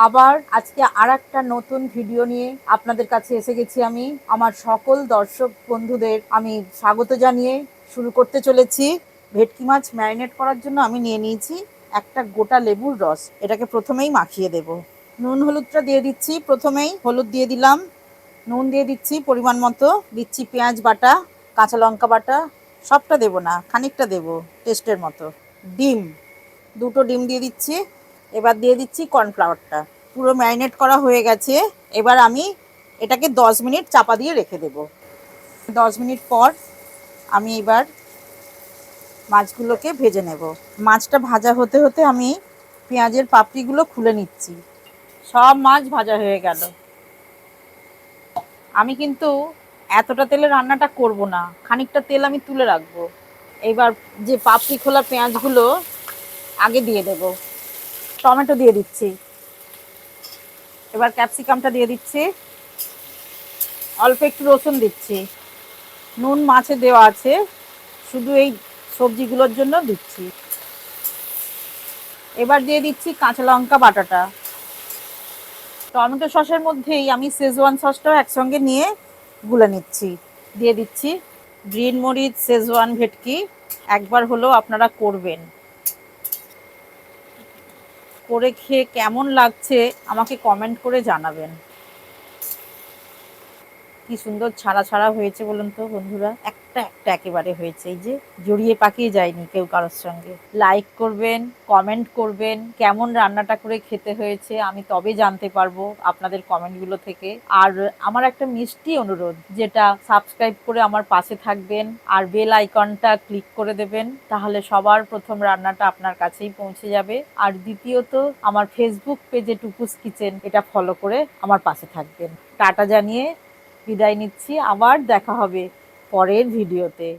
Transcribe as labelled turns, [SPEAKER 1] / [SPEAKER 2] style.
[SPEAKER 1] আবার আজকে আরেকটা নতুন ভিডিও নিয়ে আপনাদের কাছে এসে গেছি আমি। আমার সকল দর্শক বন্ধুদের আমি স্বাগত জানিয়ে শুরু করতে চলেছি। ভেটকি মাছ ম্যারিনেট করার জন্য আমি নিয়ে নিয়েছি একটা গোটা লেবুর রস। এটাকে প্রথমেই মাখিয়ে দেব। নুন হলুদটা দিয়ে দিচ্ছি। প্রথমেই হলুদ দিয়ে দিলাম, নুন দিয়ে দিচ্ছি পরিমাণ মতো, দিচ্ছি পেঁয়াজ বাটা, কাঁচা লঙ্কা বাটা, সবটা দেব না, খানিকটা দেব টেস্টের মতো। ডিম, দুটো ডিম দিয়ে দিচ্ছি। এবার দিয়ে দিচ্ছি কর্নফ্লাওয়ারটা। পুরো ম্যারিনেট করা হয়ে গেছে। এবার আমি এটাকে 10 মিনিট চাপা দিয়ে রেখে দেব। 10 মিনিট পর আমি এবার মাছগুলোকে ভেজে নেব। মাছটা ভাজা হতে হতে আমি পেঁয়াজের পাপড়িগুলো খুলে নিচ্ছি। সব মাছ ভাজা হয়ে গেল। আমি কিন্তু এতটা তেলে রান্নাটা করব না, খানিকটা তেল আমি তুলে রাখবো। এবার যে পাপড়ি খোলা পেঁয়াজগুলো আগে দিয়ে দেব। টমেটো দিয়ে দিচ্ছি। এবার ক্যাপসিকামটা দিয়ে দিচ্ছি। অল্প একটু রসুন দিচ্ছি। নুন মাছে দেওয়া আছে, শুধু এই সবজিগুলোর জন্য দিচ্ছি। এবার দিয়ে দিচ্ছি কাঁচা লঙ্কা বাটাটা। টমেটো সসের মধ্যেই আমি শেজওয়ান সসটাও একসঙ্গে নিয়ে গুলে নিচ্ছি। দিয়ে দিচ্ছি গ্রিন মরিচ শেজওয়ান ভেটকি। একবার হলেও আপনারা করবেন, করে খেয়ে কেমন লাগছে আমাকে কমেন্ট করে জানাবেন। কি সুন্দর ছাড়া ছাড়া হয়েছে বলুন তো বন্ধুরা, একটা একটা একেবারে হয়েছে, এই যে জড়িয়ে পাকিয়ে যায়নি কেউ কারোর সঙ্গে। লাইক করবেন, কমেন্ট করবেন, কেমন রান্নাটা করে খেতে হয়েছে আমি তবে জানতে পারবো আপনাদের কমেন্টগুলো থেকে। আর আমার একটা মিষ্টি অনুরোধ, যেটা সাবস্ক্রাইব করে আমার পাশে থাকবেন আর বেল আইকনটা ক্লিক করে দেবেন, তাহলে সবার প্রথম রান্নাটা আপনার কাছেই পৌঁছে যাবে। আর দ্বিতীয়ত আমার ফেসবুক পেজে টুকুস কিচেন, এটা ফলো করে আমার পাশে থাকবেন। টাটা জানিয়ে বিদায় নিচ্ছি। আবার দেখা হবে পরের ভিডিওতে।